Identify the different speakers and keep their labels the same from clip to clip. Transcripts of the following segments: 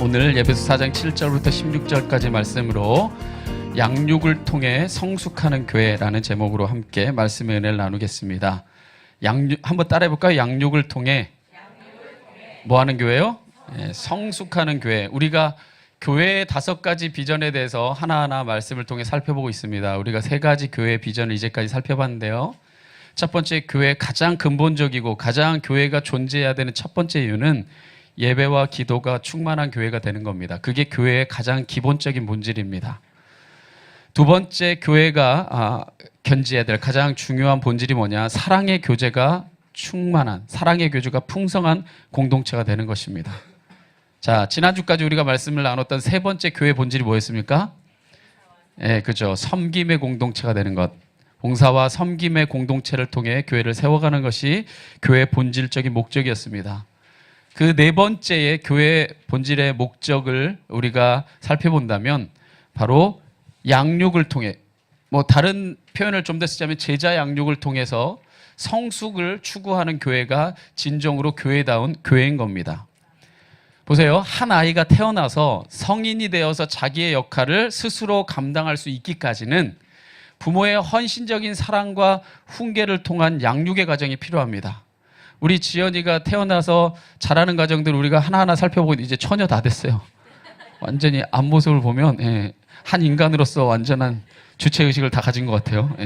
Speaker 1: 오늘 예배소 4장 7절부터 16절까지 말씀으로 양육을 통해 성숙하는 교회라는 제목으로 함께 말씀의 은혜를 나누겠습니다. 한번 따라해볼까요? 양육을 통해 뭐 하는 교회요? 성숙하는 교회. 우리가 교회의 5가지 비전에 대해서 하나하나 말씀을 통해 살펴보고 있습니다. 우리가 3가지 교회의 비전을 이제까지 살펴봤는데요. 첫 번째, 교회의 가장 근본적이고 가장 교회가 존재해야 되는 첫 번째 이유는 예배와 기도가 충만한 교회가 되는 겁니다. 그게 교회의 가장 기본적인 본질입니다. 두 번째, 교회가 견지해야 될 가장 중요한 본질이 뭐냐? 사랑의 교제가 충만한, 사랑의 교제가 풍성한 공동체가 되는 것입니다. 자, 지난주까지 우리가 말씀을 나눴던 3번째 교회 본질이 뭐였습니까? 그죠. 섬김의 공동체가 되는 것. 봉사와 섬김의 공동체를 통해 교회를 세워가는 것이 교회의 본질적인 목적이었습니다. 그 4번째의 교회 본질의 목적을 우리가 살펴본다면 바로 양육을 통해, 다른 표현을 좀 더 쓰자면 제자 양육을 통해서 성숙을 추구하는 교회가 진정으로 교회다운 교회인 겁니다. 보세요. 한 아이가 태어나서 성인이 되어서 자기의 역할을 스스로 감당할 수 있기까지는 부모의 헌신적인 사랑과 훈계를 통한 양육의 과정이 필요합니다. 우리 지연이가 태어나서 자라는 과정들 우리가 하나하나 살펴보고 이제 처녀 다 됐어요. 완전히 앞모습을 보면 한 인간으로서 완전한 주체의식을 다 가진 것 같아요.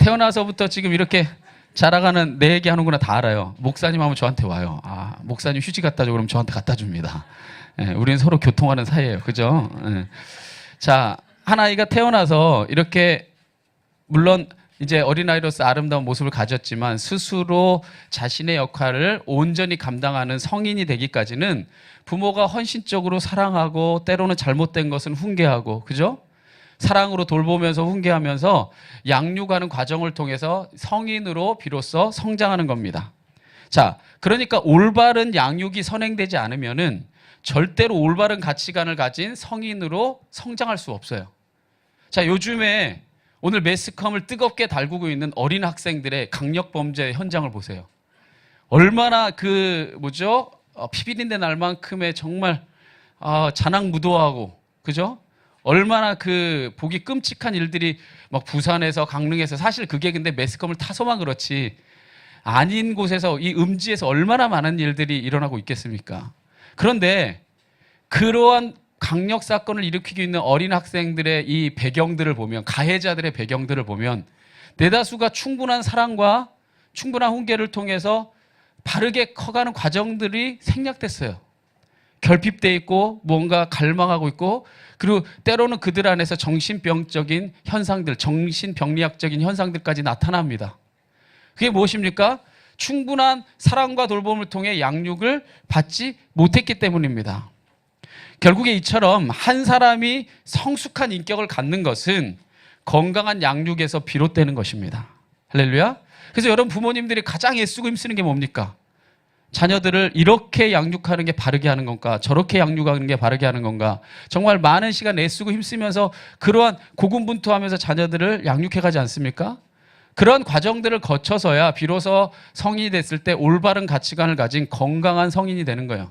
Speaker 1: 태어나서부터 지금 이렇게 자라가는 내 얘기하는구나 다 알아요. 목사님 하면 저한테 와요. 목사님 휴지 갖다 줘 그러면 저한테 갖다 줍니다. 우리는 서로 교통하는 사이예요. 그죠? 자, 한 아이가 태어나서 이렇게 물론 이제 어린아이로서 아름다운 모습을 가졌지만 스스로 자신의 역할을 온전히 감당하는 성인이 되기까지는 부모가 헌신적으로 사랑하고 때로는 잘못된 것은 훈계하고, 그죠? 사랑으로 돌보면서 훈계하면서 양육하는 과정을 통해서 성인으로 비로소 성장하는 겁니다. 자, 그러니까 올바른 양육이 선행되지 않으면은 절대로 올바른 가치관을 가진 성인으로 성장할 수 없어요. 자, 요즘에 오늘 매스컴을 뜨겁게 달구고 있는 어린 학생들의 강력 범죄 현장을 보세요. 얼마나 피비린내 날 만큼의 정말 잔악무도하고, 그죠? 얼마나 보기 끔찍한 일들이 막 부산에서 강릉에서, 사실 그게 근데 매스컴을 타서만 그렇지 아닌 곳에서, 이 음지에서 얼마나 많은 일들이 일어나고 있겠습니까? 그런데 그러한 강력 사건을 일으키고 있는 어린 학생들의 이 배경들을 보면, 가해자들의 배경들을 보면 대다수가 충분한 사랑과 충분한 훈계를 통해서 바르게 커가는 과정들이 생략됐어요. 결핍돼 있고 뭔가 갈망하고 있고, 그리고 때로는 그들 안에서 정신병적인 현상들, 정신병리학적인 현상들까지 나타납니다. 그게 무엇입니까? 충분한 사랑과 돌봄을 통해 양육을 받지 못했기 때문입니다. 결국에 이처럼 한 사람이 성숙한 인격을 갖는 것은 건강한 양육에서 비롯되는 것입니다. 할렐루야. 그래서 여러분 부모님들이 가장 애쓰고 힘쓰는 게 뭡니까? 자녀들을 이렇게 양육하는 게 바르게 하는 건가? 저렇게 양육하는 게 바르게 하는 건가? 정말 많은 시간 애쓰고 힘쓰면서 그러한 고군분투하면서 자녀들을 양육해가지 않습니까? 그런 과정들을 거쳐서야 비로소 성인이 됐을 때 올바른 가치관을 가진 건강한 성인이 되는 거예요.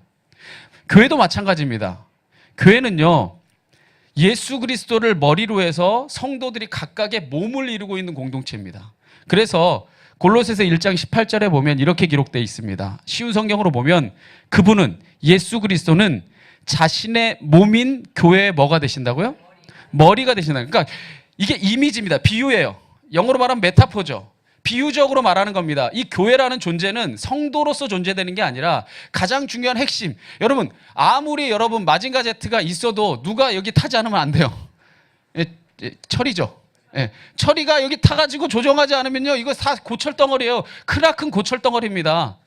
Speaker 1: 교회도 마찬가지입니다. 교회는요, 예수 그리스도를 머리로 해서 성도들이 각각의 몸을 이루고 있는 공동체입니다. 그래서 골로새서 1장 18절에 보면 이렇게 기록되어 있습니다. 쉬운 성경으로 보면 그분은, 예수 그리스도는 자신의 몸인 교회의 뭐가 되신다고요? 머리가 되신다. 그러니까 이게 이미지입니다. 비유예요. 영어로 말하면 메타포죠. 비유적으로 말하는 겁니다. 이 교회라는 존재는 성도로서 존재되는 게 아니라 가장 중요한 핵심. 여러분, 아무리 여러분 마징가 제트가 있어도 누가 여기 타지 않으면 안 돼요. 철이죠. 철이가 여기 타가지고 조정하지 않으면요, 이거 다 고철덩어리예요. 크나큰 고철덩어리입니다.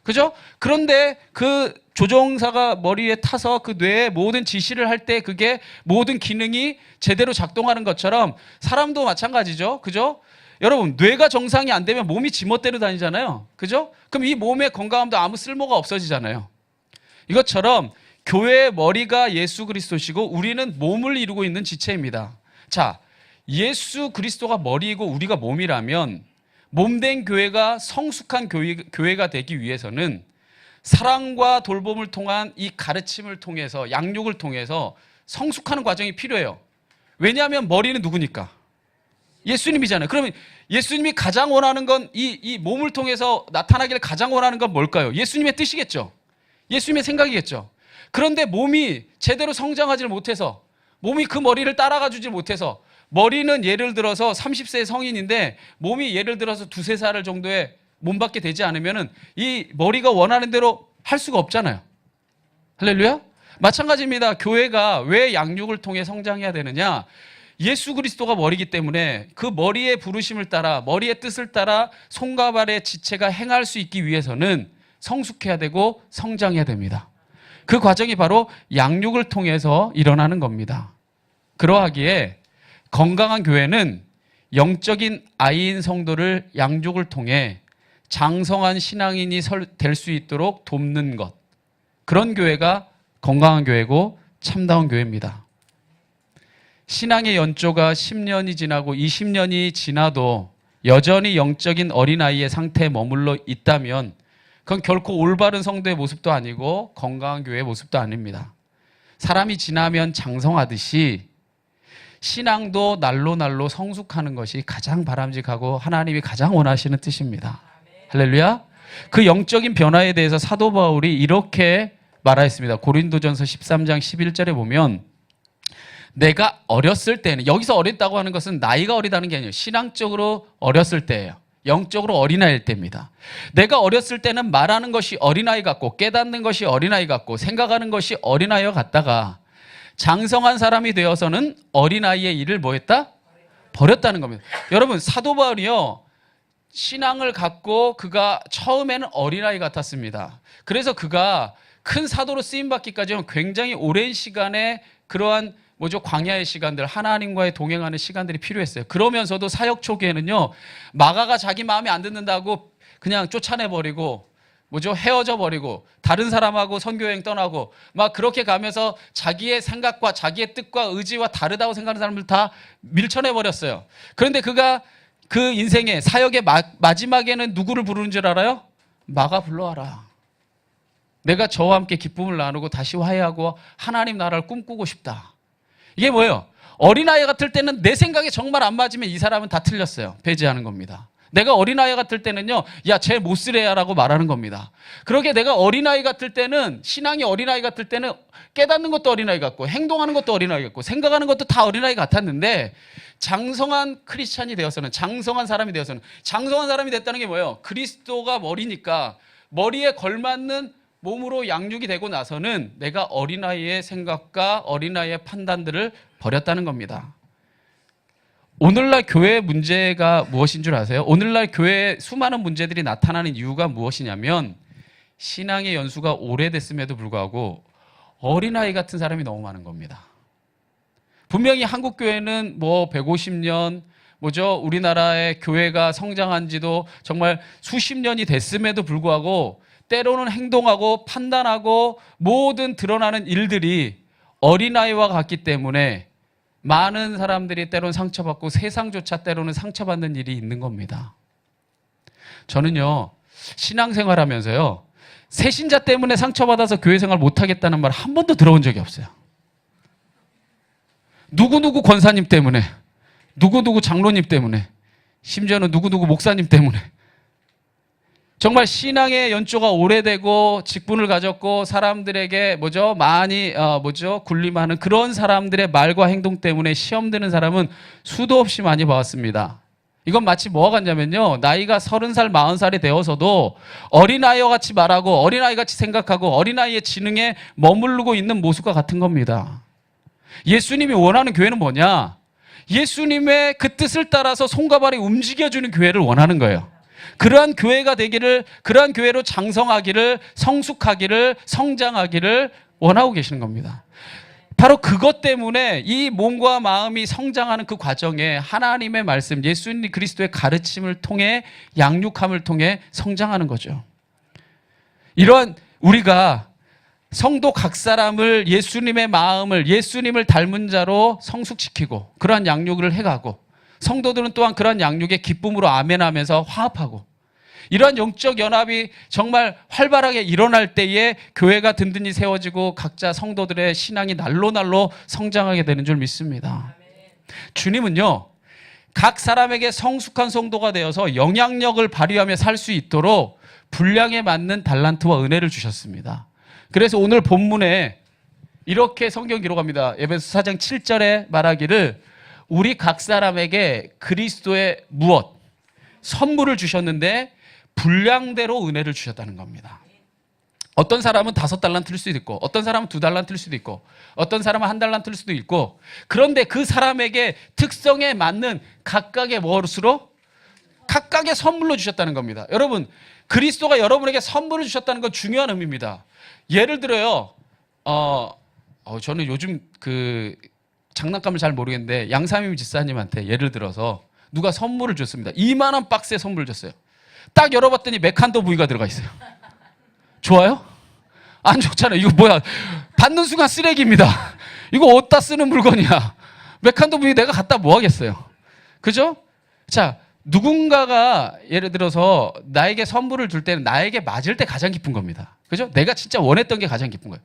Speaker 1: 그죠? 그런데 그 조종사가 머리에 타서 그 뇌에 모든 지시를 할 때 그게 모든 기능이 제대로 작동하는 것처럼 사람도 마찬가지죠. 그죠? 여러분, 뇌가 정상이 안 되면 몸이 지멋대로 다니잖아요. 그죠? 그럼 이 몸의 건강함도 아무 쓸모가 없어지잖아요. 이것처럼 교회의 머리가 예수 그리스도시고 우리는 몸을 이루고 있는 지체입니다. 자, 예수 그리스도가 머리이고 우리가 몸이라면 몸된 교회가 성숙한 교회가 되기 위해서는 사랑과 돌봄을 통한 이 가르침을 통해서, 양육을 통해서 성숙하는 과정이 필요해요. 왜냐하면 머리는 누구니까? 예수님이잖아요. 그러면 예수님이 가장 원하는 건 이 몸을 통해서 나타나기를 가장 원하는 건 뭘까요? 예수님의 뜻이겠죠. 예수님의 생각이겠죠. 그런데 몸이 제대로 성장하지 못해서, 몸이 그 머리를 따라가 주지 못해서, 머리는 예를 들어서 30세 성인인데 몸이 예를 들어서 2~3살 정도의 몸밖에 되지 않으면 이 머리가 원하는 대로 할 수가 없잖아요. 할렐루야? 마찬가지입니다. 교회가 왜 양육을 통해 성장해야 되느냐? 예수 그리스도가 머리이기 때문에 그 머리의 부르심을 따라, 머리의 뜻을 따라 손과 발의 지체가 행할 수 있기 위해서는 성숙해야 되고 성장해야 됩니다. 그 과정이 바로 양육을 통해서 일어나는 겁니다. 그러하기에 건강한 교회는 영적인 아이인 성도를 양육을 통해 장성한 신앙인이 될 수 있도록 돕는 것, 그런 교회가 건강한 교회고 참다운 교회입니다. 신앙의 연조가 10년이 지나고 20년이 지나도 여전히 영적인 어린아이의 상태에 머물러 있다면 그건 결코 올바른 성도의 모습도 아니고 건강한 교회의 모습도 아닙니다. 사람이 지나면 장성하듯이 신앙도 날로 날로 성숙하는 것이 가장 바람직하고 하나님이 가장 원하시는 뜻입니다. 할렐루야. 그 영적인 변화에 대해서 사도 바울이 이렇게 말하였습니다. 고린도전서 13장 11절에 보면, 내가 어렸을 때는, 여기서 어렸다고 하는 것은 나이가 어리다는 게 아니에요. 신앙적으로 어렸을 때예요. 영적으로 어린아이일 때입니다. 내가 어렸을 때는 말하는 것이 어린아이 같고, 깨닫는 것이 어린아이 같고, 생각하는 것이 어린아이와 같다가 장성한 사람이 되어서는 어린아이의 일을 뭐 했다? 버렸다는 겁니다. 여러분, 사도 바울이요, 신앙을 갖고 그가 처음에는 어린아이 같았습니다. 그래서 그가 큰 사도로 쓰임받기까지는 굉장히 오랜 시간에 그러한 광야의 시간들, 하나님과의 동행하는 시간들이 필요했어요. 그러면서도 사역 초기에는요, 마가가 자기 마음에 안 듣는다고 그냥 쫓아내버리고, 헤어져 버리고, 다른 사람하고 선교여행 떠나고, 막 그렇게 가면서 자기의 생각과 자기의 뜻과 의지와 다르다고 생각하는 사람들 다 밀쳐내버렸어요. 그런데 그가 그 인생의 사역의 마지막에는 누구를 부르는 줄 알아요? 마가 불러와라. 내가 저와 함께 기쁨을 나누고 다시 화해하고 하나님 나라를 꿈꾸고 싶다. 이게 뭐예요? 어린아이 같을 때는 내 생각에 정말 안 맞으면 이 사람은 다 틀렸어요. 배제하는 겁니다. 내가 어린아이 같을 때는요, 야, 쟤 못 쓰래야 라고 말하는 겁니다. 그러게 내가 어린아이 같을 때는, 신앙이 어린아이 같을 때는 깨닫는 것도 어린아이 같고, 행동하는 것도 어린아이 같고, 생각하는 것도 다 어린아이 같았는데, 장성한 크리스찬이 되어서는, 장성한 사람이 되어서는, 장성한 사람이 됐다는 게 뭐예요? 그리스도가 머리니까 머리에 걸맞는 몸으로 양육이 되고 나서는 내가 어린아이의 생각과 어린아이의 판단들을 버렸다는 겁니다. 오늘날 교회의 문제가 무엇인 줄 아세요? 오늘날 교회에 수많은 문제들이 나타나는 이유가 무엇이냐면, 신앙의 연수가 오래됐음에도 불구하고 어린아이 같은 사람이 너무 많은 겁니다. 분명히 한국 교회는 150년, 우리나라의 교회가 성장한 지도 정말 수십 년이 됐음에도 불구하고 때로는 행동하고 판단하고 모든 드러나는 일들이 어린아이와 같기 때문에 많은 사람들이 때로는 상처받고 세상조차 때로는 상처받는 일이 있는 겁니다. 저는요, 신앙생활 하면서요, 새신자 때문에 상처받아서 교회생활 못하겠다는 말 한 번도 들어본 적이 없어요. 누구누구 권사님 때문에, 누구누구 장로님 때문에, 심지어는 누구누구 목사님 때문에, 정말 신앙의 연조가 오래되고 직분을 가졌고 사람들에게 많이 군림하는 그런 사람들의 말과 행동 때문에 시험 드는 사람은 수도 없이 많이 봐왔습니다. 이건 마치 뭐와 같냐면요, 나이가 30살, 40살이 되어서도 어린아이와 같이 말하고 어린아이 같이 생각하고 어린아이의 지능에 머무르고 있는 모습과 같은 겁니다. 예수님이 원하는 교회는 뭐냐? 예수님의 그 뜻을 따라서 손과 발이 움직여주는 교회를 원하는 거예요. 그러한 교회가 되기를, 그러한 교회로 장성하기를, 성숙하기를, 성장하기를 원하고 계시는 겁니다. 바로 그것 때문에 이 몸과 마음이 성장하는 그 과정에 하나님의 말씀, 예수님 그리스도의 가르침을 통해, 양육함을 통해 성장하는 거죠. 이러한 우리가 성도 각 사람을 예수님의 마음을, 예수님을 닮은 자로 성숙시키고 그러한 양육을 해가고, 성도들은 또한 그러한 양육에 기쁨으로 아멘하면서 화합하고, 이러한 영적 연합이 정말 활발하게 일어날 때에 교회가 든든히 세워지고 각자 성도들의 신앙이 날로 성장하게 되는 줄 믿습니다. 주님은요, 각 사람에게 성숙한 성도가 되어서 영향력을 발휘하며 살 수 있도록 분량에 맞는 달란트와 은혜를 주셨습니다. 그래서 오늘 본문에 이렇게 성경 기록합니다. 에베소 4장 7절에 말하기를 우리 각 사람에게 그리스도의 무엇? 선물을 주셨는데 분량대로 은혜를 주셨다는 겁니다. 어떤 사람은 5달란트일 수도 있고, 어떤 사람은 2달란트일 수도 있고, 어떤 사람은 1달란트일 수도 있고, 그런데 그 사람에게 특성에 맞는 각각의 무엇으로? 각각의 선물로 주셨다는 겁니다. 여러분, 그리스도가 여러분에게 선물을 주셨다는 건 중요한 의미입니다. 예를 들어요, 저는 요즘 그 장난감을 잘 모르겠는데 양삼임 집사님한테 예를 들어서 누가 선물을 줬습니다. 2만 원 박스에 선물을 줬어요. 딱 열어봤더니 메칸도 부위가 들어가 있어요. 좋아요? 안 좋잖아요. 이거 뭐야? 받는 순간 쓰레기입니다. 이거 어디다 쓰는 물건이야? 메칸도 부위 내가 갖다 뭐 하겠어요? 그죠? 자, 누군가가 예를 들어서 나에게 선물을 줄 때는 나에게 맞을 때 가장 기쁜 겁니다. 그죠? 내가 진짜 원했던 게 가장 기쁜 거예요.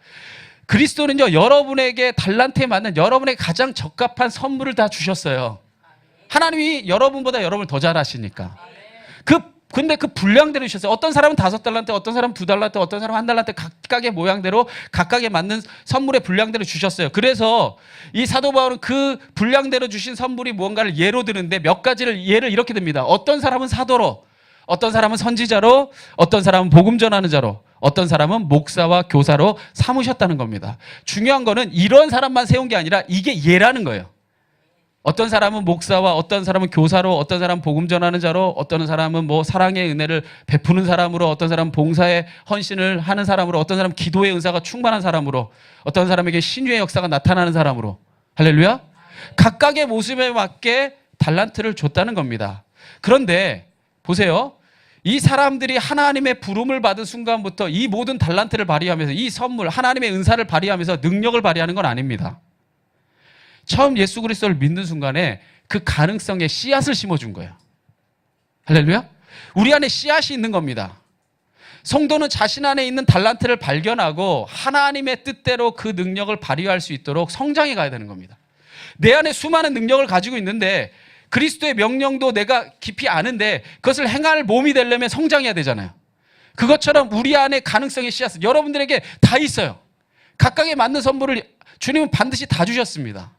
Speaker 1: 그리스도는요, 여러분에게 달란트에 맞는 여러분에게 가장 적합한 선물을 다 주셨어요. 하나님이 여러분보다 여러분을 더 잘하시니까. 근데 그 분량대로 주셨어요. 어떤 사람은 5달란트, 어떤 사람은 2달란트, 어떤 사람은 1달란트 각각의 모양대로 각각에 맞는 선물의 분량대로 주셨어요. 그래서 이 사도 바울은 그 분량대로 주신 선물이 무언가를 예로 드는데 몇 가지를 예를 이렇게 듭니다. 어떤 사람은 사도로, 어떤 사람은 선지자로, 어떤 사람은 복음 전하는 자로, 어떤 사람은 목사와 교사로 삼으셨다는 겁니다. 중요한 거는 이런 사람만 세운 게 아니라 이게 예라는 거예요. 어떤 사람은 목사와, 어떤 사람은 교사로, 어떤 사람은 복음 전하는 자로, 어떤 사람은 뭐 사랑의 은혜를 베푸는 사람으로, 어떤 사람은 봉사에 헌신을 하는 사람으로, 어떤 사람은 기도의 은사가 충만한 사람으로, 어떤 사람에게 신유의 역사가 나타나는 사람으로. 할렐루야. 각각의 모습에 맞게 달란트를 줬다는 겁니다. 그런데 보세요. 이 사람들이 하나님의 부름을 받은 순간부터 이 모든 달란트를 발휘하면서 이 선물, 하나님의 은사를 발휘하면서 능력을 발휘하는 건 아닙니다. 처음 예수 그리스도를 믿는 순간에 그 가능성에 씨앗을 심어준 거예요. 할렐루야. 우리 안에 씨앗이 있는 겁니다. 성도는 자신 안에 있는 달란트를 발견하고 하나님의 뜻대로 그 능력을 발휘할 수 있도록 성장해 가야 되는 겁니다. 내 안에 수많은 능력을 가지고 있는데 그리스도의 명령도 내가 깊이 아는데 그것을 행할 몸이 되려면 성장해야 되잖아요. 그것처럼 우리 안에 가능성의 씨앗은 여러분들에게 다 있어요. 각각에 맞는 선물을 주님은 반드시 다 주셨습니다.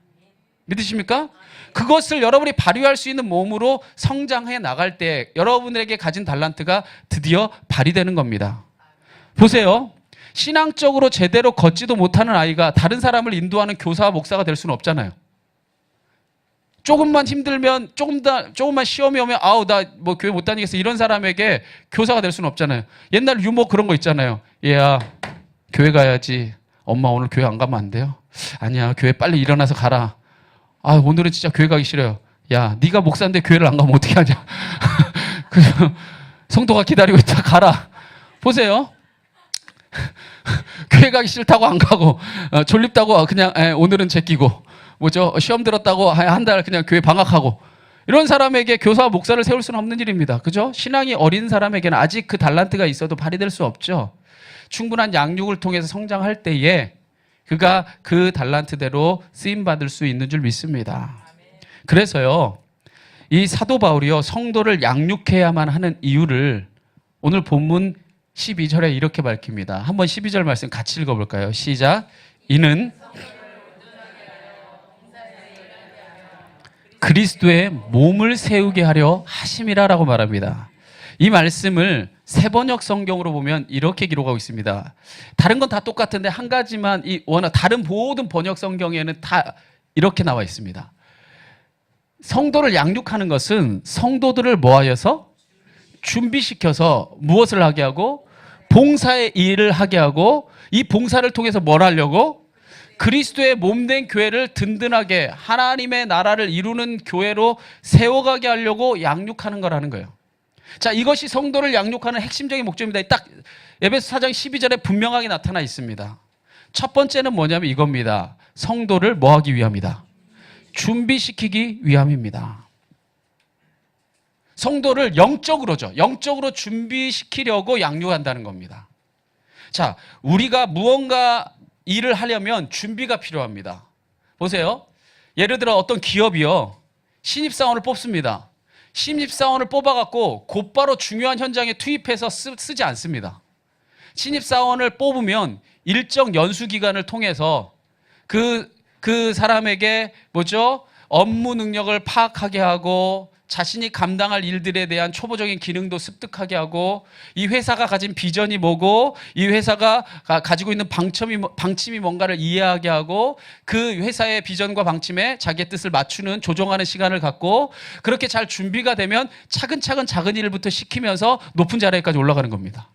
Speaker 1: 믿으십니까? 그것을 여러분이 발휘할 수 있는 몸으로 성장해 나갈 때 여러분에게 가진 달란트가 드디어 발휘되는 겁니다. 보세요. 신앙적으로 제대로 걷지도 못하는 아이가 다른 사람을 인도하는 교사와 목사가 될 수는 없잖아요. 조금만 힘들면, 조금만 시험이 오면, 나 뭐 교회 못 다니겠어. 이런 사람에게 교사가 될 수는 없잖아요. 옛날 유머 그런 거 있잖아요. 얘야, 교회 가야지. 엄마 오늘 교회 안 가면 안 돼요? 아니야, 교회 빨리 일어나서 가라. 오늘은 진짜 교회 가기 싫어요. 야, 네가 목사인데 교회를 안 가면 어떻게 하냐. 성도가 기다리고 있다. 가라. 보세요. 교회 가기 싫다고 안 가고, 졸립다고 그냥 오늘은 제끼고, 시험 들었다고 한 달 그냥 교회 방학하고, 이런 사람에게 교사와 목사를 세울 수는 없는 일입니다. 그죠? 신앙이 어린 사람에게는 아직 그 달란트가 있어도 발휘될 수 없죠. 충분한 양육을 통해서 성장할 때에 그가 그 달란트대로 쓰임받을 수 있는 줄 믿습니다. 그래서요, 이 사도 바울이요, 성도를 양육해야만 하는 이유를 오늘 본문 12절에 이렇게 밝힙니다. 한번 12절 말씀 같이 읽어볼까요? 시작. 이는 그리스도의 몸을 세우게 하려 하심이라라고 말합니다. 이 말씀을 세번역 성경으로 보면 이렇게 기록하고 있습니다. 다른 건 다 똑같은데 한 가지만 워낙 다른 모든 번역 성경에는 다 이렇게 나와 있습니다. 성도를 양육하는 것은 성도들을 뭐하여서? 준비시켜서 무엇을 하게 하고? 봉사의 일을 하게 하고, 이 봉사를 통해서 뭘 하려고? 그리스도의 몸된 교회를 든든하게 하나님의 나라를 이루는 교회로 세워가게 하려고 양육하는 거라는 거예요. 자, 이것이 성도를 양육하는 핵심적인 목적입니다. 딱 에베소 4장 12절에 분명하게 나타나 있습니다. 첫 번째는 뭐냐면 이겁니다. 성도를 뭐 하기 위함이다? 준비시키기 위함입니다. 성도를 영적으로죠. 영적으로 준비시키려고 양육한다는 겁니다. 자, 우리가 무언가 일을 하려면 준비가 필요합니다. 보세요. 예를 들어 어떤 기업이요. 신입사원을 뽑습니다. 신입사원을 뽑아갖고 곧바로 중요한 현장에 투입해서 쓰지 않습니다. 신입사원을 뽑으면 일정 연수기간을 통해서 그 사람에게 업무 능력을 파악하게 하고 자신이 감당할 일들에 대한 초보적인 기능도 습득하게 하고 이 회사가 가진 비전이 뭐고 이 회사가 가지고 있는 방침이 뭔가를 이해하게 하고 그 회사의 비전과 방침에 자기의 뜻을 맞추는 조정하는 시간을 갖고 그렇게 잘 준비가 되면 차근차근 작은 일부터 시키면서 높은 자리까지 올라가는 겁니다.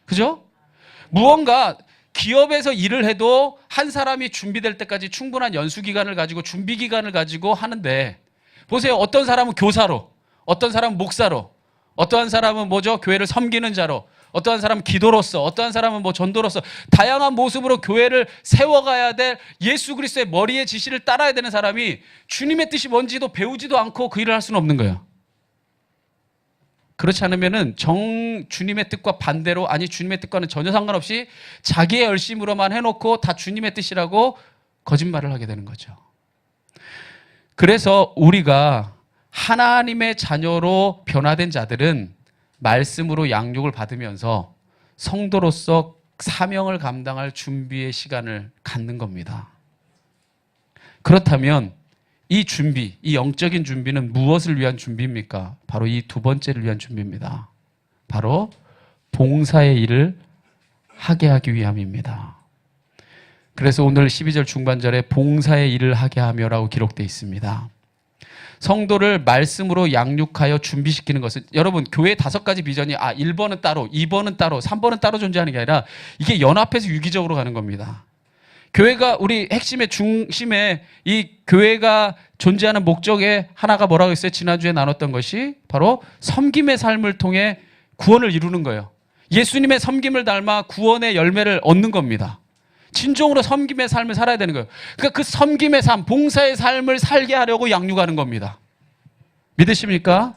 Speaker 1: 그죠? 무언가 기업에서 일을 해도 한 사람이 준비될 때까지 충분한 연수기간을 가지고 준비기간을 가지고 하는데 보세요. 어떤 사람은 교사로, 어떤 사람은 목사로, 어떠한 사람은 교회를 섬기는 자로, 어떠한 사람은 기도로서, 어떠한 사람은 전도로서 다양한 모습으로 교회를 세워가야 될 예수 그리스도의 머리의 지시를 따라야 되는 사람이 주님의 뜻이 뭔지도 배우지도 않고 그 일을 할 수는 없는 거예요. 그렇지 않으면은 주님의 뜻과 반대로 주님의 뜻과는 전혀 상관없이 자기의 열심으로만 해놓고 다 주님의 뜻이라고 거짓말을 하게 되는 거죠. 그래서 우리가 하나님의 자녀로 변화된 자들은 말씀으로 양육을 받으면서 성도로서 사명을 감당할 준비의 시간을 갖는 겁니다. 그렇다면 이 준비, 이 영적인 준비는 무엇을 위한 준비입니까? 바로 이 두 번째를 위한 준비입니다. 바로 봉사의 일을 하게 하기 위함입니다. 그래서 오늘 12절 중반절에 봉사의 일을 하게 하며라고 기록되어 있습니다. 성도를 말씀으로 양육하여 준비시키는 것은 여러분 교회 5가지 비전이 1번은 따로, 2번은 따로, 3번은 따로 존재하는 게 아니라 이게 연합해서 유기적으로 가는 겁니다. 교회가 우리 핵심의 중심에 이 교회가 존재하는 목적의 하나가 뭐라고 했어요? 지난주에 나눴던 것이 바로 섬김의 삶을 통해 구원을 이루는 거예요. 예수님의 섬김을 닮아 구원의 열매를 얻는 겁니다. 진정으로 섬김의 삶을 살아야 되는 거예요. 그러니까 그 섬김의 삶, 봉사의 삶을 살게 하려고 양육하는 겁니다. 믿으십니까?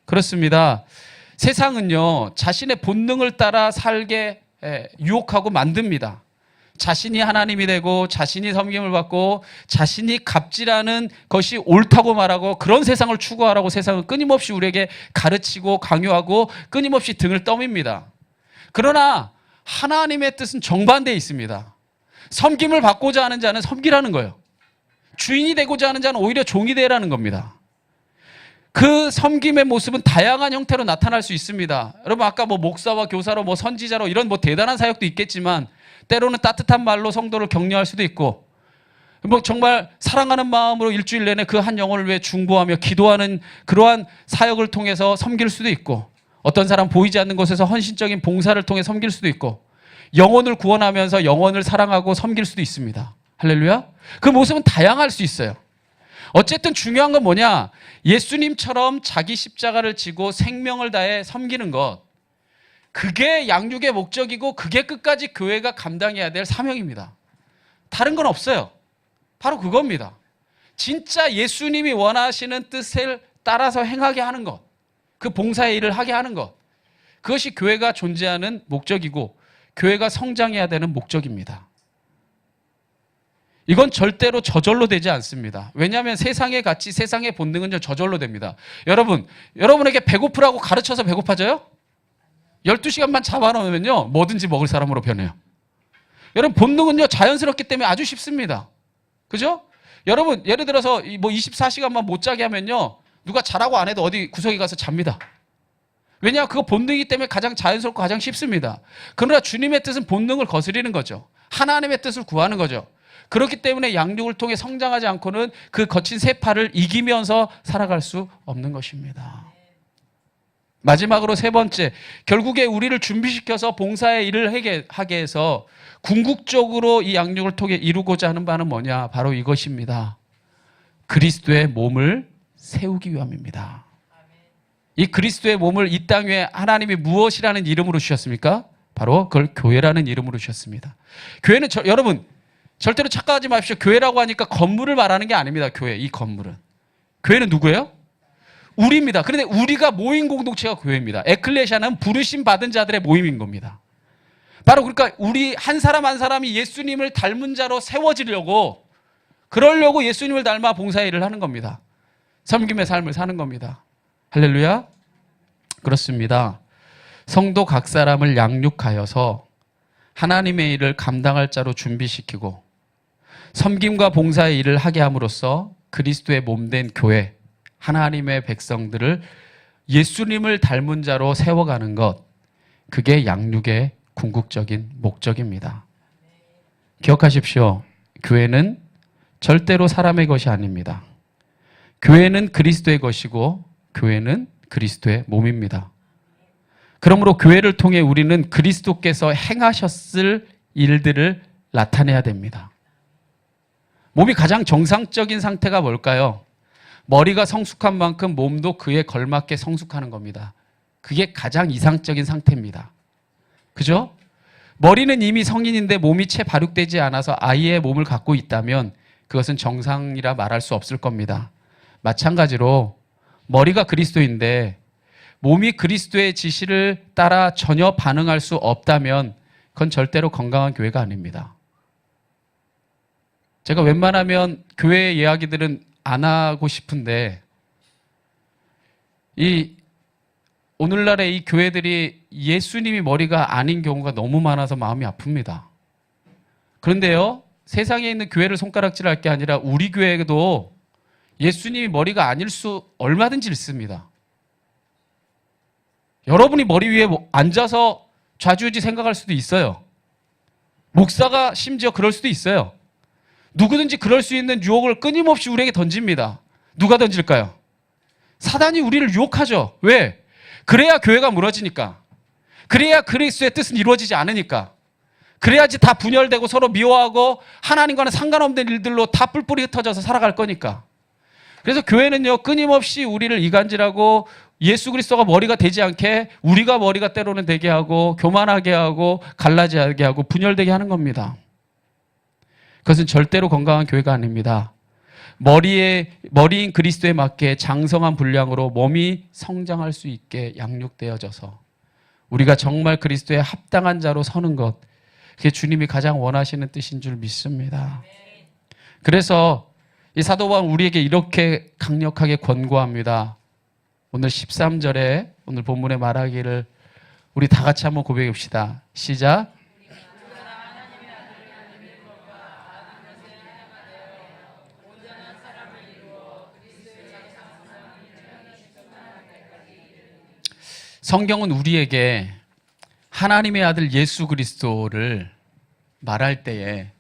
Speaker 1: 그렇습니다. 세상은요, 자신의 본능을 따라 살게 유혹하고 만듭니다. 자신이 하나님이 되고 자신이 섬김을 받고 자신이 갑질하는 것이 옳다고 말하고 그런 세상을 추구하라고 세상은 끊임없이 우리에게 가르치고 강요하고 끊임없이 등을 떠밉니다. 그러나 하나님의 뜻은 정반대에 있습니다. 섬김을 받고자 하는 자는 섬기라는 거예요. 주인이 되고자 하는 자는 오히려 종이 되라는 겁니다. 그 섬김의 모습은 다양한 형태로 나타날 수 있습니다. 여러분 아까 목사와 교사로 선지자로 이런 대단한 사역도 있겠지만 때로는 따뜻한 말로 성도를 격려할 수도 있고 정말 사랑하는 마음으로 일주일 내내 그 한 영혼을 위해 중보하며 기도하는 그러한 사역을 통해서 섬길 수도 있고 어떤 사람 보이지 않는 곳에서 헌신적인 봉사를 통해 섬길 수도 있고 영혼을 구원하면서 영혼을 사랑하고 섬길 수도 있습니다. 할렐루야. 그 모습은 다양할 수 있어요. 어쨌든 중요한 건 뭐냐? 예수님처럼 자기 십자가를 지고 생명을 다해 섬기는 것. 그게 양육의 목적이고 그게 끝까지 교회가 감당해야 될 사명입니다. 다른 건 없어요. 바로 그겁니다. 진짜 예수님이 원하시는 뜻을 따라서 행하게 하는 것. 그 봉사의 일을 하게 하는 것. 그것이 교회가 존재하는 목적이고 교회가 성장해야 되는 목적입니다. 이건 절대로 저절로 되지 않습니다. 왜냐하면 세상의 가치, 세상의 본능은 저절로 됩니다. 여러분에게 배고프라고 가르쳐서 배고파져요? 12시간만 잡아놓으면요 뭐든지 먹을 사람으로 변해요. 여러분 본능은요 자연스럽기 때문에 아주 쉽습니다. 그죠? 여러분 예를 들어서 24시간만 못 자게 하면요 누가 자라고 안 해도 어디 구석에 가서 잡니다. 왜냐? 그거 본능이기 때문에 가장 자연스럽고 가장 쉽습니다. 그러나 주님의 뜻은 본능을 거스리는 거죠. 하나님의 뜻을 구하는 거죠. 그렇기 때문에 양육을 통해 성장하지 않고는 그 거친 세파를 이기면서 살아갈 수 없는 것입니다. 마지막으로 세 번째, 결국에 우리를 준비시켜서 봉사의 일을 하게 해서 궁극적으로 이 양육을 통해 이루고자 하는 바는 뭐냐? 바로 이것입니다. 그리스도의 몸을 세우기 위함입니다. 이 그리스도의 몸을 이 땅 위에 하나님이 무엇이라는 이름으로 주셨습니까? 바로 그걸 교회라는 이름으로 주셨습니다. 교회는 여러분 절대로 착각하지 마십시오. 교회라고 하니까 건물을 말하는 게 아닙니다. 이 건물은. 교회는 누구예요? 우리입니다. 그런데 우리가 모인 공동체가 교회입니다. 에클레시아는 부르심 받은 자들의 모임인 겁니다. 바로 그러니까 우리 한 사람 한 사람이 예수님을 닮은 자로 세워지려고, 그러려고 예수님을 닮아 봉사의 일을 하는 겁니다. 섬김의 삶을 사는 겁니다. 할렐루야. 그렇습니다. 성도 각 사람을 양육하여서 하나님의 일을 감당할 자로 준비시키고 섬김과 봉사의 일을 하게 함으로써 그리스도의 몸된 교회, 하나님의 백성들을 예수님을 닮은 자로 세워가는 것, 그게 양육의 궁극적인 목적입니다. 기억하십시오. 교회는 절대로 사람의 것이 아닙니다. 교회는 그리스도의 것이고 교회는 그리스도의 몸입니다. 그러므로 교회를 통해 우리는 그리스도께서 행하셨을 일들을 나타내야 됩니다. 몸이 가장 정상적인 상태가 뭘까요? 머리가 성숙한 만큼 몸도 그에 걸맞게 성숙하는 겁니다. 그게 가장 이상적인 상태입니다. 그죠? 머리는 이미 성인인데 몸이 채 발육되지 않아서 아이의 몸을 갖고 있다면 그것은 정상이라 말할 수 없을 겁니다. 마찬가지로 머리가 그리스도인데 몸이 그리스도의 지시를 따라 전혀 반응할 수 없다면 그건 절대로 건강한 교회가 아닙니다. 제가 웬만하면 교회 이야기들은 안 하고 싶은데 오늘날의 이 교회들이 예수님이 머리가 아닌 경우가 너무 많아서 마음이 아픕니다. 그런데요, 세상에 있는 교회를 손가락질할 게 아니라 우리 교회도 예수님이 머리가 아닐 수 얼마든지 있습니다. 여러분이 머리 위에 앉아서 좌지우지 생각할 수도 있어요. 목사가 심지어 그럴 수도 있어요. 누구든지 그럴 수 있는 유혹을 끊임없이 우리에게 던집니다. 누가 던질까요? 사단이 우리를 유혹하죠. 왜? 그래야 교회가 무너지니까. 그래야 그리스도의 뜻은 이루어지지 않으니까. 그래야지 다 분열되고 서로 미워하고 하나님과는 상관없는 일들로 다 뿔뿔이 흩어져서 살아갈 거니까. 그래서 교회는요, 끊임없이 우리를 이간질하고 예수 그리스도가 머리가 되지 않게 우리가 머리가 때로는 되게 하고 교만하게 하고 갈라지게 하고 분열되게 하는 겁니다. 그것은 절대로 건강한 교회가 아닙니다. 머리인 그리스도에 맞게 장성한 분량으로 몸이 성장할 수 있게 양육되어져서 우리가 정말 그리스도에 합당한 자로 서는 것, 그게 주님이 가장 원하시는 뜻인 줄 믿습니다. 그래서 이 사도 바울은 우리에게 이렇게 강력하게 권고합니다. 오늘 13절에 오늘 본문에 말하기를 우리 다 같이 한번 고백해 봅시다. 시작. 성경은 우리에게 하나님의 아들 예수 그리스도를 말할 때에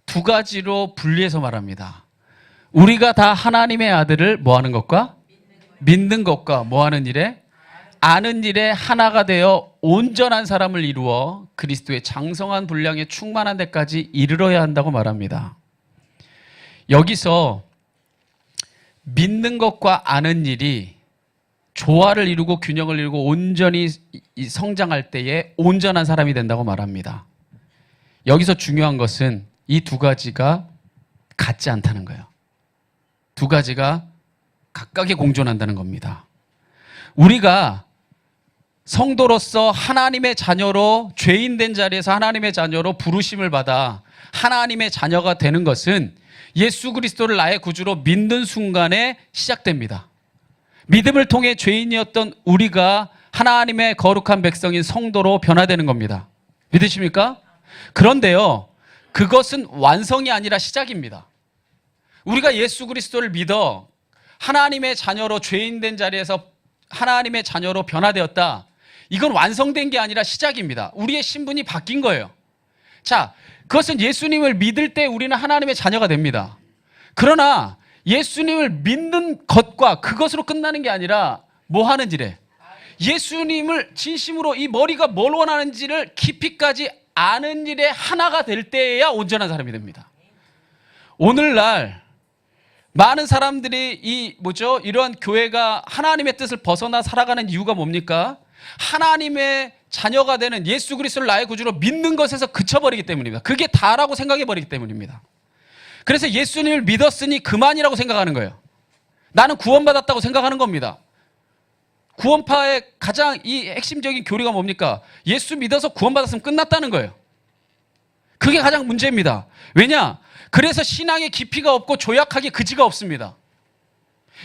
Speaker 1: 두 가지로 분리해서 말합니다. 우리가 다 하나님의 아들을 뭐 하는 것과? 믿는 것과 뭐 하는 일에? 아는 일에 하나가 되어 온전한 사람을 이루어 그리스도의 장성한 분량에 충만한 데까지 이르러야 한다고 말합니다. 여기서 믿는 것과 아는 일이 조화를 이루고 균형을 이루고 온전히 성장할 때에 온전한 사람이 된다고 말합니다. 여기서 중요한 것은 이 두 가지가 같지 않다는 거예요. 두 가지가 각각에 공존한다는 겁니다. 우리가 성도로서 하나님의 자녀로 죄인된 자리에서 하나님의 자녀로 부르심을 받아 하나님의 자녀가 되는 것은 예수 그리스도를 나의 구주로 믿는 순간에 시작됩니다. 믿음을 통해 죄인이었던 우리가 하나님의 거룩한 백성인 성도로 변화되는 겁니다. 믿으십니까? 그런데요, 그것은 완성이 아니라 시작입니다. 우리가 예수 그리스도를 믿어 하나님의 자녀로 죄인된 자리에서 하나님의 자녀로 변화되었다. 이건 완성된 게 아니라 시작입니다. 우리의 신분이 바뀐 거예요. 자, 그것은 예수님을 믿을 때 우리는 하나님의 자녀가 됩니다. 그러나 예수님을 믿는 것과 그것으로 끝나는 게 아니라 뭐 하는 일에? 예수님을 진심으로 이 머리가 뭘 원하는지를 깊이까지 아는 일에 하나가 될 때에야 온전한 사람이 됩니다. 오늘날 많은 사람들이 이러한 교회가 하나님의 뜻을 벗어나 살아가는 이유가 뭡니까? 하나님의 자녀가 되는 예수 그리스도를 나의 구주로 믿는 것에서 그쳐버리기 때문입니다. 그게 다라고 생각해버리기 때문입니다. 그래서 예수님을 믿었으니 그만이라고 생각하는 거예요. 나는 구원받았다고 생각하는 겁니다. 구원파의 가장 이 핵심적인 교리가 뭡니까? 예수 믿어서 구원받았으면 끝났다는 거예요. 그게 가장 문제입니다. 왜냐? 그래서 신앙의 깊이가 없고 조약하기 그지가 없습니다.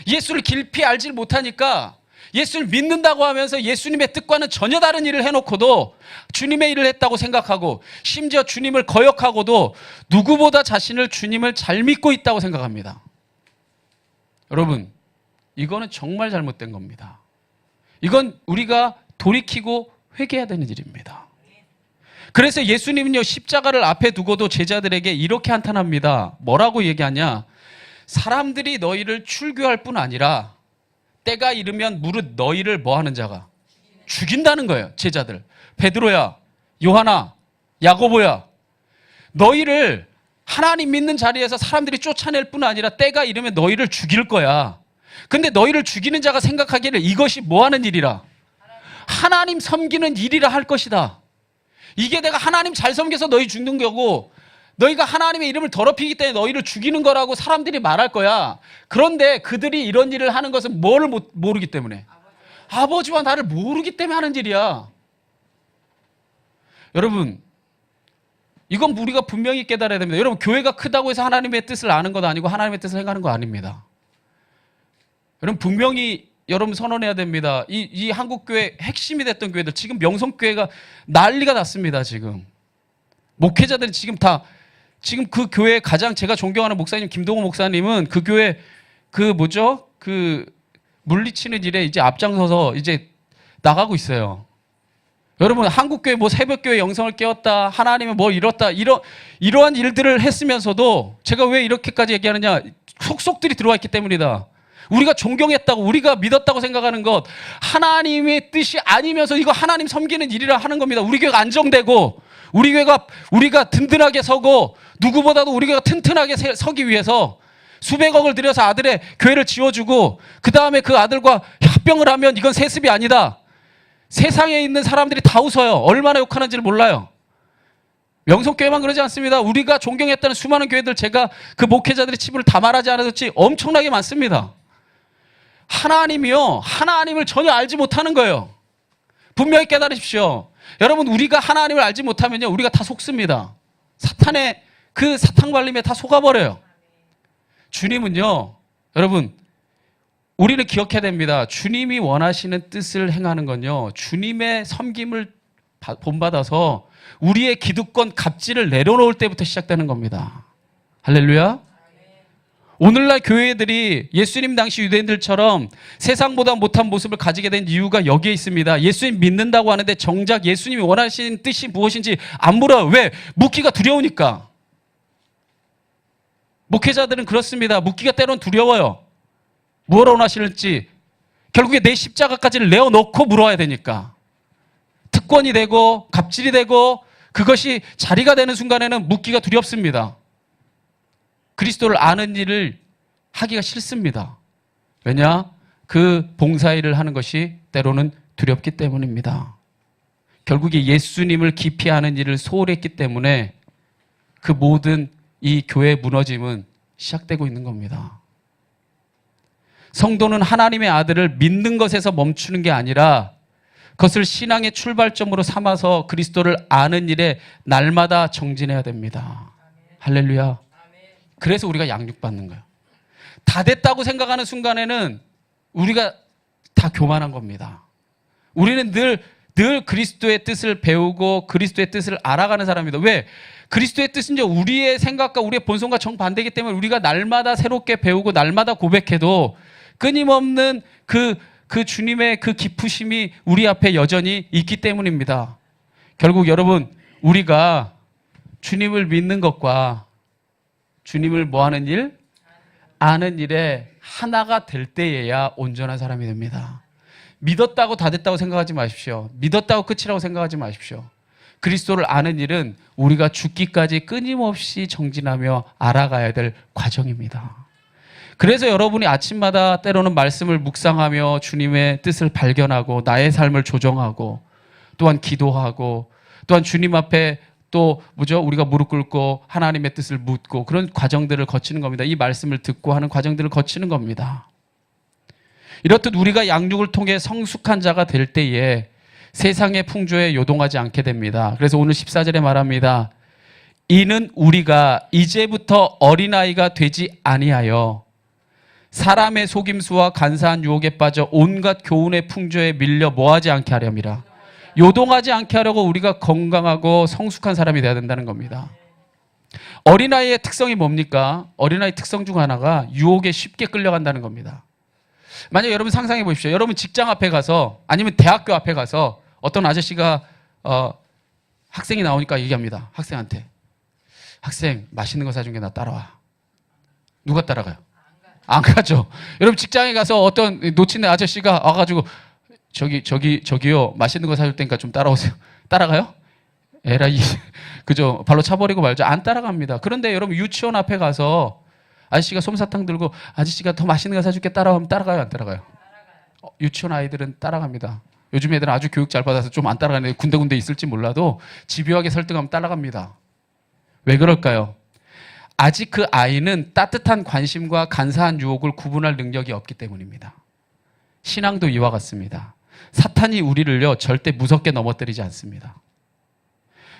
Speaker 1: 예수를 깊이 알지 못하니까 예수를 믿는다고 하면서 예수님의 뜻과는 전혀 다른 일을 해놓고도 주님의 일을 했다고 생각하고 심지어 주님을 거역하고도 누구보다 자신을 주님을 잘 믿고 있다고 생각합니다. 여러분, 이거는 정말 잘못된 겁니다. 이건 우리가 돌이키고 회개해야 되는 일입니다. 그래서 예수님은요, 십자가를 앞에 두고도 제자들에게 이렇게 한탄합니다. 뭐라고 얘기하냐? 사람들이 너희를 출교할 뿐 아니라 때가 이르면 무릇 너희를 뭐 하는 자가? 죽인다는 거예요, 제자들. 베드로야, 요하나, 야고보야, 너희를 하나님 믿는 자리에서 사람들이 쫓아낼 뿐 아니라 때가 이르면 너희를 죽일 거야. 근데 너희를 죽이는 자가 생각하기를 이것이 뭐 하는 일이라? 하나님 섬기는 일이라 할 것이다. 이게 내가 하나님 잘 섬겨서 너희 죽는 거고 너희가 하나님의 이름을 더럽히기 때문에 너희를 죽이는 거라고 사람들이 말할 거야. 그런데 그들이 이런 일을 하는 것은 뭐를 모르기 때문에? 아버지와 나를 모르기 때문에 하는 일이야. 여러분, 이건 우리가 분명히 깨달아야 됩니다. 여러분, 교회가 크다고 해서 하나님의 뜻을 아는 것 아니고 하나님의 뜻을 행하는 거 아닙니다. 여러분, 분명히 여러분 선언해야 됩니다. 이 한국교회 핵심이 됐던 교회들, 지금 명성교회가 난리가 났습니다. 지금 목회자들이 지금 그 교회 가장 제가 존경하는 목사님 김동호 목사님은 그 교회 그 물리치는 일에 이제 앞장서서 이제 나가고 있어요. 여러분, 한국교회 뭐 새벽교회 영성을 깨웠다, 하나님은 뭐 이뤘다, 이러한 일들을 했으면서도 제가 왜 이렇게까지 얘기하느냐? 속속들이 들어와 있기 때문이다. 우리가 존경했다고, 우리가 믿었다고 생각하는 것, 하나님의 뜻이 아니면서 이거 하나님 섬기는 일이라 하는 겁니다. 우리 교회가 안정되고, 우리가 든든하게 서고, 누구보다도 우리 교회가 튼튼하게 서기 위해서 수백억을 들여서 아들의 교회를 지어주고, 그 다음에 그 아들과 합병을 하면 이건 세습이 아니다. 세상에 있는 사람들이 다 웃어요. 얼마나 욕하는지를 몰라요. 명성교회만 그러지 않습니다. 우리가 존경했다는 수많은 교회들, 제가 그 목회자들의 치부를 다 말하지 않았지 엄청나게 많습니다. 하나님이요, 하나님을 전혀 알지 못하는 거예요. 분명히 깨달으십시오. 여러분, 우리가 하나님을 알지 못하면요, 우리가 다 속습니다. 사탄의 그 사탄 관림에 다 속아버려요. 주님은요, 여러분, 우리는 기억해야 됩니다. 주님이 원하시는 뜻을 행하는 건요, 주님의 섬김을 본받아서 우리의 기득권 갑질을 내려놓을 때부터 시작되는 겁니다. 할렐루야. 오늘날 교회들이 예수님 당시 유대인들처럼 세상보다 못한 모습을 가지게 된 이유가 여기에 있습니다. 예수님 믿는다고 하는데 정작 예수님이 원하시는 뜻이 무엇인지 안 물어요. 왜? 묻기가 두려우니까. 목회자들은 그렇습니다. 묻기가 때론 두려워요. 무엇을 원하시는지. 결국에 내 십자가까지를 내어놓고 물어야 되니까. 특권이 되고 갑질이 되고 그것이 자리가 되는 순간에는 묻기가 두렵습니다. 그리스도를 아는 일을 하기가 싫습니다. 왜냐? 그 봉사일을 하는 것이 때로는 두렵기 때문입니다. 결국에 예수님을 깊이 아는 일을 소홀히 했기 때문에 그 모든 이 교회의 무너짐은 시작되고 있는 겁니다. 성도는 하나님의 아들을 믿는 것에서 멈추는 게 아니라 그것을 신앙의 출발점으로 삼아서 그리스도를 아는 일에 날마다 정진해야 됩니다. 할렐루야. 그래서 우리가 양육받는 거예요. 다 됐다고 생각하는 순간에는 우리가 다 교만한 겁니다. 우리는 늘 그리스도의 뜻을 배우고 그리스도의 뜻을 알아가는 사람입니다. 왜? 그리스도의 뜻은 이제 우리의 생각과 우리의 본성과 정반대이기 때문에 우리가 날마다 새롭게 배우고 날마다 고백해도 끊임없는 그 주님의 그 기쁘심이 우리 앞에 여전히 있기 때문입니다. 결국 여러분, 우리가 주님을 믿는 것과 주님을 뭐 하는 일? 아는 일에 하나가 될 때에야 온전한 사람이 됩니다. 믿었다고 다 됐다고 생각하지 마십시오. 믿었다고 끝이라고 생각하지 마십시오. 그리스도를 아는 일은 우리가 죽기까지 끊임없이 정진하며 알아가야 될 과정입니다. 그래서 여러분이 아침마다 때로는 말씀을 묵상하며 주님의 뜻을 발견하고 나의 삶을 조정하고 또한 기도하고 또한 주님 앞에 또 우리가 무릎 꿇고 하나님의 뜻을 묻고 그런 과정들을 거치는 겁니다. 이 말씀을 듣고 하는 과정들을 거치는 겁니다. 이렇듯 우리가 양육을 통해 성숙한 자가 될 때에 세상의 풍조에 요동하지 않게 됩니다. 그래서 오늘 14절에 말합니다. 이는 우리가 이제부터 어린아이가 되지 아니하여 사람의 속임수와 간사한 유혹에 빠져 온갖 교훈의 풍조에 밀려 뭐하지 않게 하렵니다. 요동하지 않게 하려고 우리가 건강하고 성숙한 사람이 되어야 된다는 겁니다. 어린아이의 특성이 뭡니까? 어린아이 특성 중 하나가 유혹에 쉽게 끌려간다는 겁니다. 만약 여러분 상상해 보십시오. 여러분 직장 앞에 가서 아니면 대학교 앞에 가서 어떤 아저씨가 학생이 나오니까 얘기합니다. 학생한테. 학생 맛있는 거 사준 게 나 따라와. 누가 따라가요? 안 가죠. 여러분 직장에 가서 어떤 놓친 아저씨가 와가지고 저기요 맛있는 거 사줄 테니까 좀 따라오세요. 따라가요? 에라이 그죠? 발로 차버리고 말죠. 안 따라갑니다. 그런데 여러분 유치원 앞에 가서 아저씨가 솜사탕 들고 아저씨가 더 맛있는 거 사줄게 따라가면 따라가요? 안 따라가요? 유치원 아이들은 따라갑니다. 요즘 애들은 아주 교육 잘 받아서 좀 안 따라가는데 군데군데 있을지 몰라도 집요하게 설득하면 따라갑니다. 왜 그럴까요? 아직 그 아이는 따뜻한 관심과 간사한 유혹을 구분할 능력이 없기 때문입니다. 신앙도 이와 같습니다. 사탄이 우리를요 절대 무섭게 넘어뜨리지 않습니다.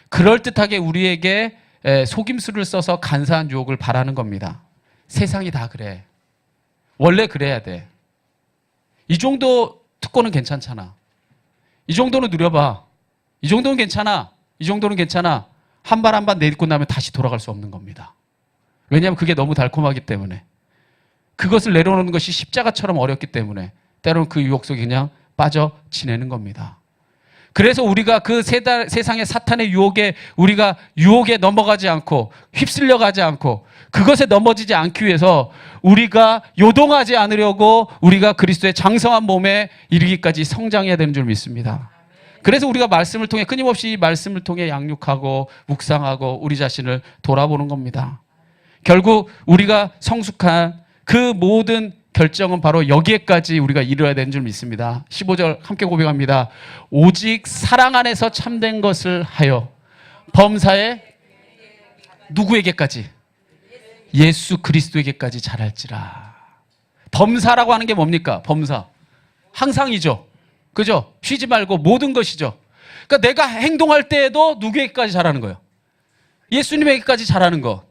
Speaker 1: 그럴듯하게 우리에게 속임수를 써서 간사한 유혹을 바라는 겁니다. 세상이 다 그래. 원래 그래야 돼. 이 정도 특권은 괜찮잖아. 이 정도는 누려봐. 이 정도는 괜찮아. 이 정도는 괜찮아. 한 발 한 발 내딛고 나면 다시 돌아갈 수 없는 겁니다. 왜냐하면 그게 너무 달콤하기 때문에. 그것을 내려놓는 것이 십자가처럼 어렵기 때문에 때로는 그 유혹 속에 그냥 빠져 지내는 겁니다. 그래서 우리가 그 세상의 사탄의 유혹에 우리가 유혹에 넘어가지 않고 휩쓸려 가지 않고 그것에 넘어지지 않기 위해서 우리가 요동하지 않으려고 우리가 그리스도의 장성한 몸에 이르기까지 성장해야 되는 줄 믿습니다. 그래서 우리가 말씀을 통해 끊임없이 말씀을 통해 양육하고 묵상하고 우리 자신을 돌아보는 겁니다. 결국 우리가 성숙한 그 모든 결정은 바로 여기에까지 우리가 이르러야 되는 줄 믿습니다. 15절 함께 고백합니다. 오직 사랑 안에서 참된 것을 하여 범사에 누구에게까지? 예수 그리스도에게까지 잘할지라. 범사라고 하는 게 뭡니까? 범사. 항상이죠. 그죠? 쉬지 말고 모든 것이죠. 그러니까 내가 행동할 때에도 누구에게까지 잘하는 거예요? 예수님에게까지 잘하는 것.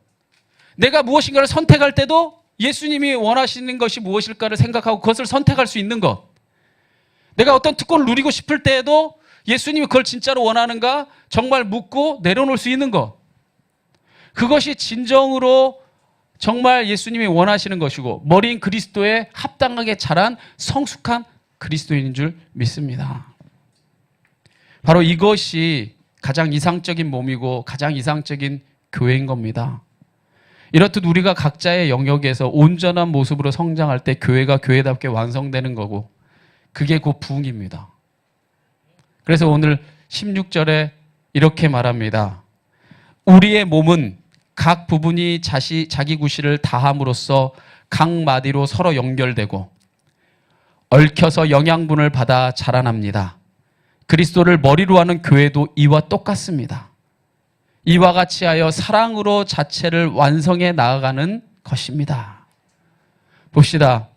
Speaker 1: 내가 무엇인가를 선택할 때도 예수님이 원하시는 것이 무엇일까를 생각하고 그것을 선택할 수 있는 것. 내가 어떤 특권을 누리고 싶을 때에도 예수님이 그걸 진짜로 원하는가 정말 묻고 내려놓을 수 있는 것. 그것이 진정으로 정말 예수님이 원하시는 것이고 머리인 그리스도에 합당하게 자란 성숙한 그리스도인인 줄 믿습니다. 바로 이것이 가장 이상적인 몸이고 가장 이상적인 교회인 겁니다. 이렇듯 우리가 각자의 영역에서 온전한 모습으로 성장할 때 교회가 교회답게 완성되는 거고 그게 곧 부흥입니다. 그래서 오늘 16절에 이렇게 말합니다. 우리의 몸은 각 부분이 자기 구실을 다함으로써 각 마디로 서로 연결되고 얽혀서 영양분을 받아 자라납니다. 그리스도를 머리로 하는 교회도 이와 똑같습니다. 이와 같이 하여 사랑으로 자체를 완성해 나아가는 것입니다. 봅시다.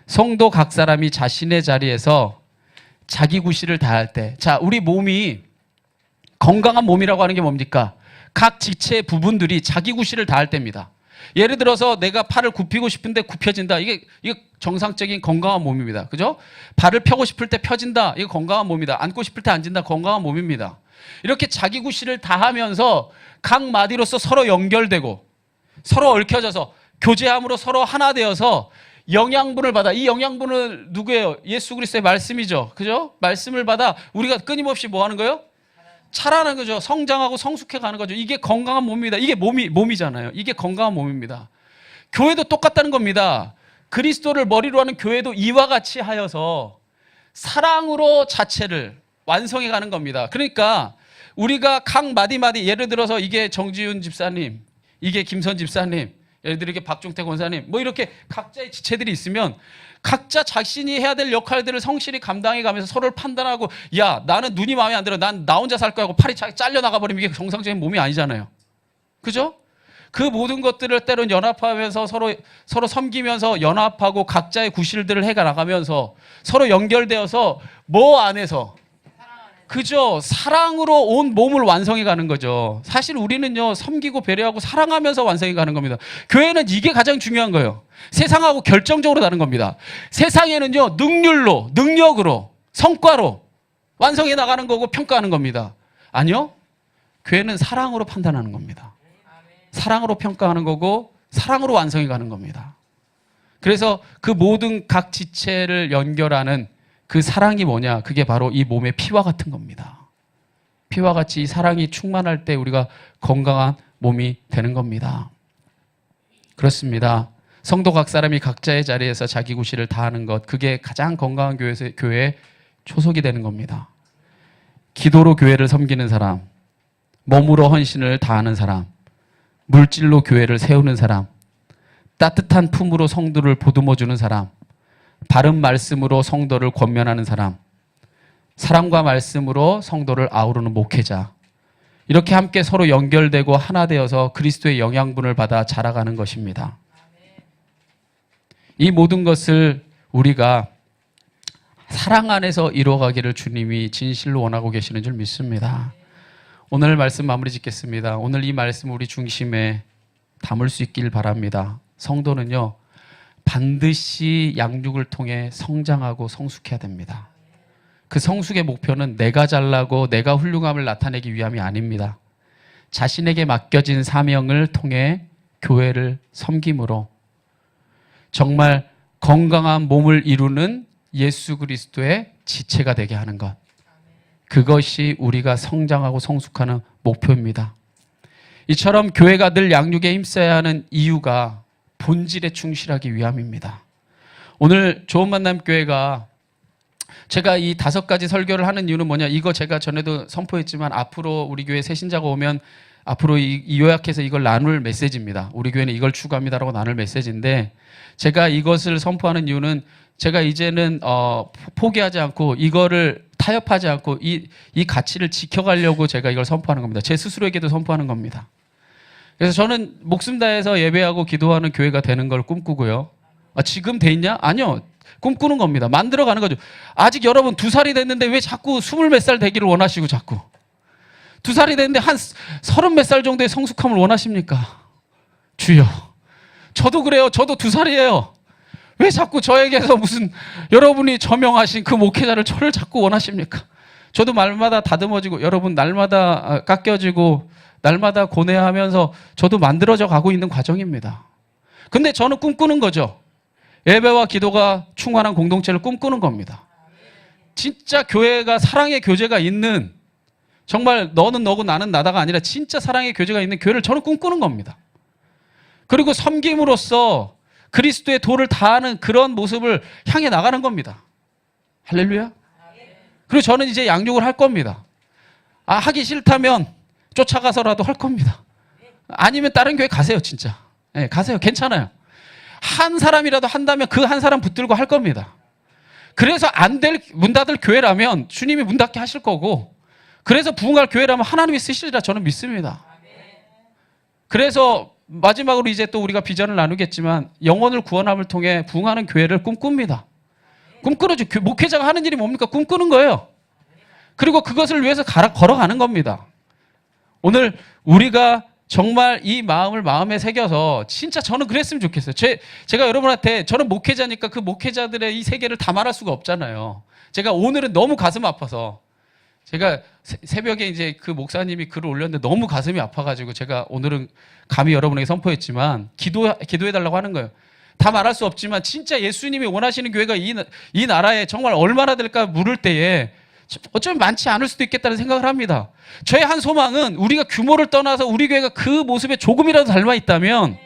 Speaker 1: 성도 각 사람이 자신의 자리에서 자기 구실을 다할 때, 자, 우리 몸이 건강한 몸이라고 하는 게 뭡니까? 각 지체의 부분들이 자기 구실을 다할 때입니다. 예를 들어서 내가 팔을 굽히고 싶은데 굽혀진다. 이게 정상적인 건강한 몸입니다. 그죠? 발을 펴고 싶을 때 펴진다. 이게 건강한 몸이다. 앉고 싶을 때 앉는다. 건강한 몸입니다. 이렇게 자기 구실을 다하면서 각 마디로서 서로 연결되고 서로 얽혀져서 교제함으로 서로 하나 되어서 영양분을 받아. 이 영양분은 누구예요? 예수 그리스도의 말씀이죠. 그죠? 말씀을 받아 우리가 끊임없이 뭐 하는 거예요? 자라는 거죠. 성장하고 성숙해 가는 거죠. 이게 건강한 몸입니다. 이게 몸이잖아요. 이게 건강한 몸입니다. 교회도 똑같다는 겁니다. 그리스도를 머리로 하는 교회도 이와 같이 하여서 사랑으로 자체를 완성해 가는 겁니다. 그러니까 우리가 각 마디마디 예를 들어서 이게 정지윤 집사님, 이게 김선 집사님, 예를 들어 이게 박종태 권사님 뭐 이렇게 각자의 지체들이 있으면 각자 자신이 해야 될 역할들을 성실히 감당해 가면서 서로를 판단하고 야 나는 눈이 마음에 안 들어 난 나 혼자 살 거야 하고 팔이 잘려 나가버리면 이게 정상적인 몸이 아니잖아요. 그죠? 그 모든 것들을 때론 연합하면서 서로 섬기면서 연합하고 각자의 구실들을 해가 나가면서 서로 연결되어서 뭐 안에서 그죠? 사랑으로 온 몸을 완성해 가는 거죠. 사실 우리는요, 섬기고 배려하고 사랑하면서 완성해 가는 겁니다. 교회는 이게 가장 중요한 거예요. 세상하고 결정적으로 다른 겁니다. 세상에는요, 능력으로, 성과로 완성해 나가는 거고 평가하는 겁니다. 아니요. 교회는 사랑으로 판단하는 겁니다. 사랑으로 평가하는 거고 사랑으로 완성해 가는 겁니다. 그래서 그 모든 각 지체를 연결하는 그 사랑이 뭐냐? 그게 바로 이 몸의 피와 같은 겁니다. 피와 같이 이 사랑이 충만할 때 우리가 건강한 몸이 되는 겁니다. 그렇습니다. 성도 각 사람이 각자의 자리에서 자기 구실을 다하는 것, 그게 가장 건강한 교회의 초석이 되는 겁니다. 기도로 교회를 섬기는 사람, 몸으로 헌신을 다하는 사람, 물질로 교회를 세우는 사람, 따뜻한 품으로 성도를 보듬어주는 사람, 바른 말씀으로 성도를 권면하는 사람, 사랑과 말씀으로 성도를 아우르는 목회자, 이렇게 함께 서로 연결되고 하나 되어서 그리스도의 영양분을 받아 자라가는 것입니다. 이 모든 것을 우리가 사랑 안에서 이루어가기를 주님이 진실로 원하고 계시는 줄 믿습니다. 오늘 말씀 마무리 짓겠습니다. 오늘 이 말씀 우리 중심에 담을 수 있길 바랍니다. 성도는요, 반드시 양육을 통해 성장하고 성숙해야 됩니다. 그 성숙의 목표는 내가 잘나고 내가 훌륭함을 나타내기 위함이 아닙니다. 자신에게 맡겨진 사명을 통해 교회를 섬김으로 정말 건강한 몸을 이루는 예수 그리스도의 지체가 되게 하는 것, 그것이 우리가 성장하고 성숙하는 목표입니다. 이처럼 교회가 늘 양육에 힘써야 하는 이유가 본질에 충실하기 위함입니다. 오늘 좋은 만남 교회가 제가 이 5가지 설교를 하는 이유는 뭐냐, 이거 제가 전에도 선포했지만 앞으로 우리 교회 새 신자가 오면 앞으로 이 요약해서 이걸 나눌 메시지입니다. 우리 교회는 이걸 추구합니다라고 나눌 메시지인데, 제가 이것을 선포하는 이유는 제가 이제는 포기하지 않고 이거를 타협하지 않고 이 가치를 지켜가려고 제가 이걸 선포하는 겁니다. 제 스스로에게도 선포하는 겁니다. 그래서 저는 목숨 다해서 예배하고 기도하는 교회가 되는 걸 꿈꾸고요. 지금 돼 있냐? 아니요. 꿈꾸는 겁니다. 만들어가는 거죠. 아직 여러분 2살이 됐는데 왜 자꾸 20 몇 살 되기를 원하시고 자꾸 2살이 됐는데 한 30 몇 살 정도의 성숙함을 원하십니까? 주여. 저도 그래요. 저도 2살이에요. 왜 자꾸 저에게서 무슨 여러분이 저명하신 그 목회자를 저를 자꾸 원하십니까? 저도 날마다 다듬어지고 여러분 날마다 깎여지고 날마다 고뇌하면서 저도 만들어져 가고 있는 과정입니다. 근데 저는 꿈꾸는 거죠. 예배와 기도가 충만한 공동체를 꿈꾸는 겁니다. 진짜 교회가 사랑의 교제가 있는, 정말 너는 너고 나는 나다가 아니라 진짜 사랑의 교제가 있는 교회를 저는 꿈꾸는 겁니다. 그리고 섬김으로써 그리스도의 도를 다하는 그런 모습을 향해 나가는 겁니다. 할렐루야. 그리고 저는 이제 양육을 할 겁니다. 하기 싫다면 쫓아가서라도 할 겁니다. 아니면 다른 교회 가세요, 진짜. 네, 가세요. 괜찮아요. 한 사람이라도 한다면 그 한 사람 붙들고 할 겁니다. 그래서 문 닫을 교회라면 주님이 문 닫게 하실 거고, 그래서 부흥할 교회라면 하나님이 쓰시리라 저는 믿습니다. 그래서 마지막으로 이제 또 우리가 비전을 나누겠지만 영혼을 구원함을 통해 부흥하는 교회를 꿈꿉니다. 꿈꾸죠. 목회자가 하는 일이 뭡니까? 꿈꾸는 거예요. 그리고 그것을 위해서 걸어가는 겁니다. 오늘 우리가 정말 이 마음을 마음에 새겨서 진짜 저는 그랬으면 좋겠어요. 제가 여러분한테, 저는 목회자니까 그 목회자들의 이 세계를 다 말할 수가 없잖아요. 제가 오늘은 너무 가슴 아파서, 제가 새벽에 이제 그 목사님이 글을 올렸는데 너무 가슴이 아파가지고 제가 오늘은 감히 여러분에게 선포했지만 기도해달라고 하는 거예요. 다 말할 수 없지만 진짜 예수님이 원하시는 교회가 이 나라에 정말 얼마나 될까 물을 때에 어쩌면 많지 않을 수도 있겠다는 생각을 합니다. 저의 한 소망은 우리가 규모를 떠나서 우리 교회가 그 모습에 조금이라도 닮아 있다면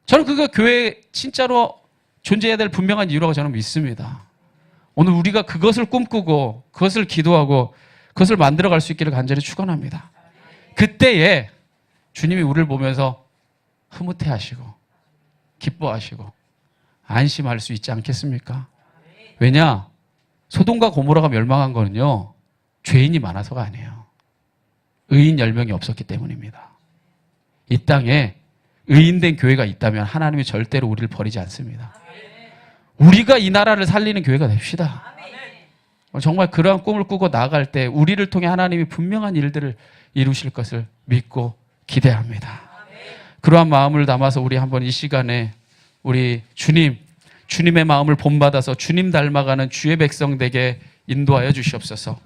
Speaker 1: 저는 그거 교회 진짜로 존재해야 될 분명한 이유라고 저는 믿습니다. 오늘 우리가 그것을 꿈꾸고 그것을 기도하고 그것을 만들어갈 수 있기를 간절히 축원합니다. 그때에 주님이 우리를 보면서 흐뭇해하시고 기뻐하시고 안심할 수 있지 않겠습니까? 왜냐? 소돔과 고모라가 멸망한 거는요, 죄인이 많아서가 아니에요. 의인 10명이 없었기 때문입니다. 이 땅에 의인된 교회가 있다면 하나님이 절대로 우리를 버리지 않습니다. 우리가 이 나라를 살리는 교회가 됩시다. 정말 그러한 꿈을 꾸고 나아갈 때 우리를 통해 하나님이 분명한 일들을 이루실 것을 믿고 기대합니다. 그러한 마음을 담아서 우리 한번 이 시간에 우리 주님의 마음을 본받아서 주님 닮아가는 주의 백성 되게 인도하여 주시옵소서.